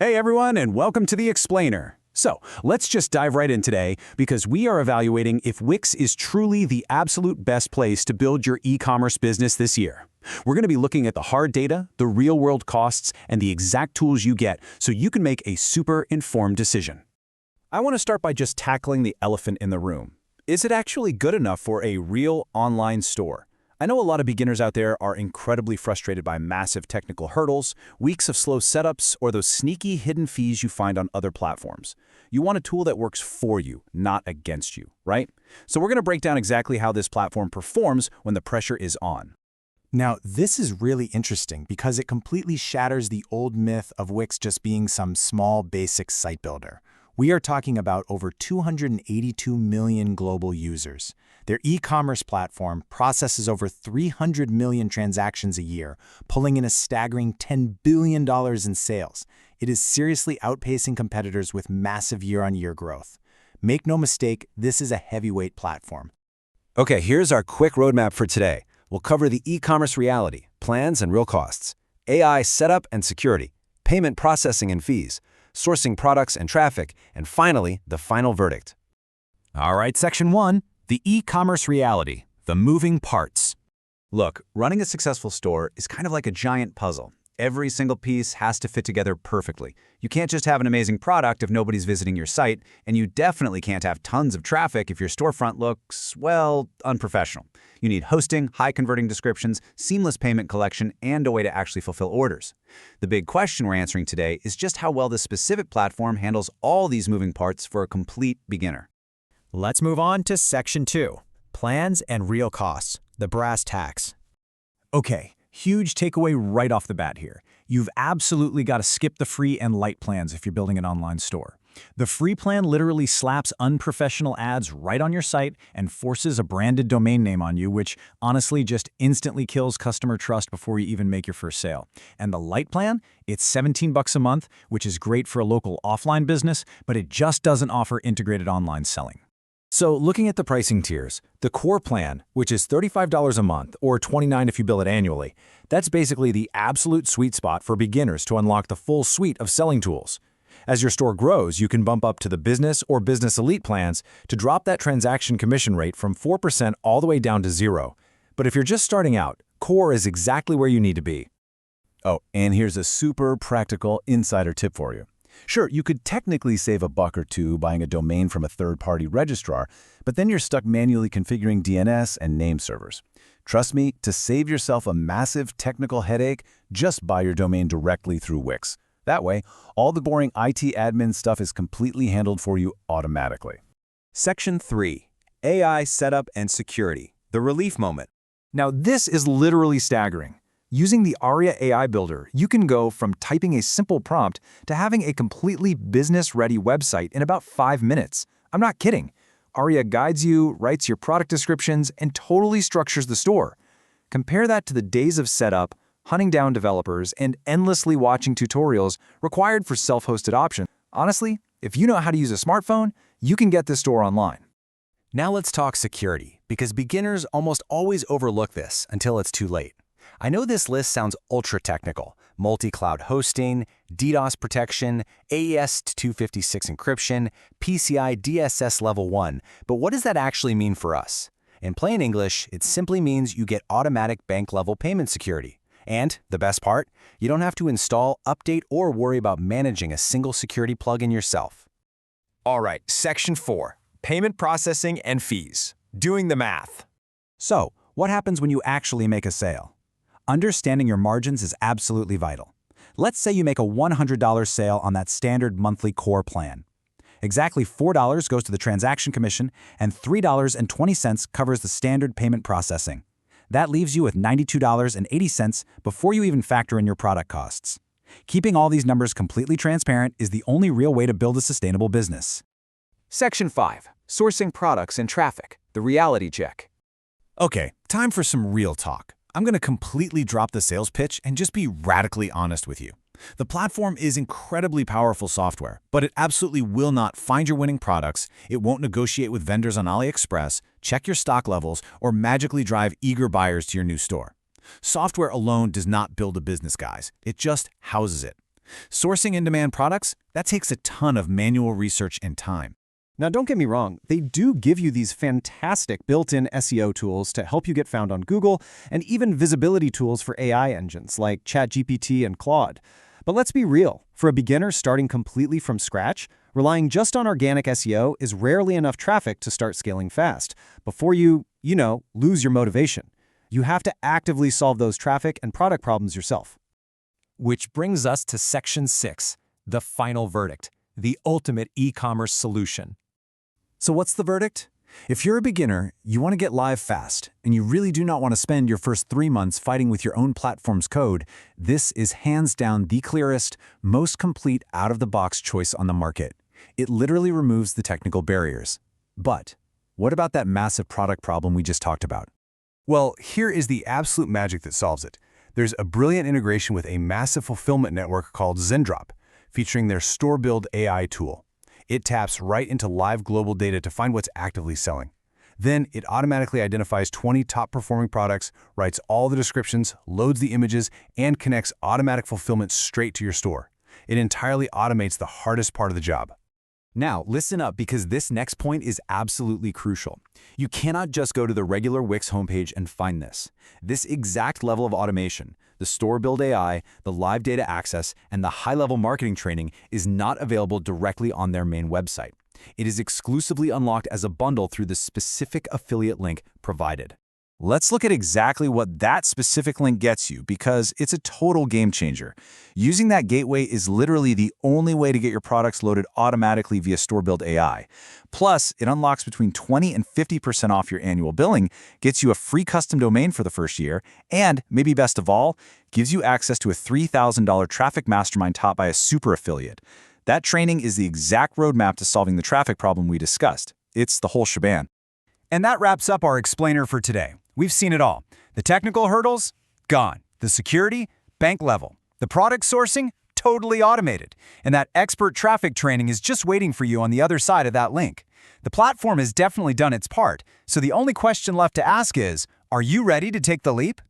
Hey everyone, and welcome to The Explainer. So, let's just dive right in today because we are evaluating if Wix is truly the absolute best place to build your e-commerce business this year. We're going to be looking at the hard data, the real-world costs, and the exact tools you get so you can make a super informed decision. I want to start by just tackling the elephant in the room. Is it actually good enough for a real online store? I know a lot of beginners out there are incredibly frustrated by massive technical hurdles, weeks of slow setups, or those sneaky hidden fees you find on other platforms. You want a tool that works for you, not against you, right? So we're going to break down exactly how this platform performs when the pressure is on. Now, this is really interesting because it completely shatters the old myth of Wix just being some small, basic site builder. We are talking about over 282 million global users. Their e-commerce platform processes over 300 million transactions a year, pulling in a staggering $10 billion in sales. It is seriously outpacing competitors with massive year-on-year growth. Make no mistake, this is a heavyweight platform. Okay, here's our quick roadmap for today. We'll cover the e-commerce reality, plans and real costs, AI setup and security, payment processing and fees, sourcing products and traffic, and finally, the final verdict. All right, Section 1, the e-commerce reality, the moving parts. Look, running a successful store is kind of like a giant puzzle. Every single piece has to fit together perfectly. You can't just have an amazing product if nobody's visiting your site, and you definitely can't have tons of traffic if your storefront looks, well, unprofessional. You need hosting, high-converting descriptions, seamless payment collection, and a way to actually fulfill orders. The big question we're answering today is just how well this specific platform handles all these moving parts for a complete beginner. Let's move on to Section 2, plans and real costs, the brass tacks. Okay, huge takeaway right off the bat here. You've absolutely got to skip the free and light plans if you're building an online store. The free plan literally slaps unprofessional ads right on your site and forces a branded domain name on you, which honestly just instantly kills customer trust before you even make your first sale. And the light plan, it's $17 a month, which is great for a local offline business, but it just doesn't offer integrated online selling. So looking at the pricing tiers, the core plan, which is $35 a month or $29 if you bill it annually, that's basically the absolute sweet spot for beginners to unlock the full suite of selling tools. As your store grows, you can bump up to the Business or Business Elite plans to drop that transaction commission rate from 4% all the way down to 0. But if you're just starting out, Core is exactly where you need to be. Oh, and here's a super practical insider tip for you. Sure, you could technically save a buck or two buying a domain from a third-party registrar, but then you're stuck manually configuring DNS and name servers. Trust me, to save yourself a massive technical headache, just buy your domain directly through Wix. That way, all the boring IT admin stuff is completely handled for you automatically. Section 3, AI setup and security, the relief moment. Now, this is literally staggering. Using the Aria AI Builder, you can go from typing a simple prompt to having a completely business-ready website in about 5 minutes. I'm not kidding. Aria guides you, writes your product descriptions, and totally structures the store. Compare that to the days of setup, hunting down developers, and endlessly watching tutorials required for self-hosted options. Honestly, if you know how to use a smartphone, you can get this store online. Now let's talk security, because beginners almost always overlook this until it's too late. I know this list sounds ultra-technical: multi-cloud hosting, DDoS protection, AES 256 encryption, PCI DSS Level 1, but what does that actually mean for us? In plain English, it simply means you get automatic bank-level payment security. And, the best part, you don't have to install, update, or worry about managing a single security plugin yourself. All right, Section 4, payment processing and fees, doing the math. So, what happens when you actually make a sale? Understanding your margins is absolutely vital. Let's say you make a $100 sale on that standard monthly core plan. Exactly $4 goes to the transaction commission, and $3.20 covers the standard payment processing. That leaves you with $92.80 before you even factor in your product costs. Keeping all these numbers completely transparent is the only real way to build a sustainable business. Section 5, sourcing products and traffic, the reality check. Okay, time for some real talk. I'm going to completely drop the sales pitch and just be radically honest with you. The platform is incredibly powerful software, but it absolutely will not find your winning products, it won't negotiate with vendors on AliExpress, check your stock levels, or magically drive eager buyers to your new store. Software alone does not build a business, guys. It just houses it. Sourcing in-demand products, that takes a ton of manual research and time. Now, don't get me wrong, they do give you these fantastic built-in SEO tools to help you get found on Google, and even visibility tools for AI engines like ChatGPT and Claude. But let's be real, for a beginner starting completely from scratch, relying just on organic SEO is rarely enough traffic to start scaling fast, before you lose your motivation. You have to actively solve those traffic and product problems yourself. Which brings us to Section 6, the final verdict, the ultimate e-commerce solution. So what's the verdict? If you're a beginner, you want to get live fast, and you really do not want to spend your first 3 months fighting with your own platform's code, this is hands down the clearest, most complete out-of-the-box choice on the market. It literally removes the technical barriers. But what about that massive product problem we just talked about? Well, here is the absolute magic that solves it. There's a brilliant integration with a massive fulfillment network called Zendrop, featuring their store-build AI tool. It taps right into live global data to find what's actively selling. Then it automatically identifies 20 top-performing products, writes all the descriptions, loads the images, and connects automatic fulfillment straight to your store. It entirely automates the hardest part of the job. Now, listen up because this next point is absolutely crucial. You cannot just go to the regular Wix homepage and find this. This exact level of automation, the store-build AI, the live data access, and the high-level marketing training is not available directly on their main website. It is exclusively unlocked as a bundle through the specific affiliate link provided. Let's look at exactly what that specific link gets you because it's a total game changer. Using that gateway is literally the only way to get your products loaded automatically via store-build AI. Plus, it unlocks between 20 and 50% off your annual billing, gets you a free custom domain for the first year, and, maybe best of all, gives you access to a $3,000 traffic mastermind taught by a super affiliate. That training is the exact roadmap to solving the traffic problem we discussed. It's the whole shebang. And that wraps up our explainer for today. We've seen it all. The technical hurdles? Gone. The security? Bank level. The product sourcing? Totally automated. And that expert traffic training is just waiting for you on the other side of that link. The platform has definitely done its part, so the only question left to ask is, are you ready to take the leap?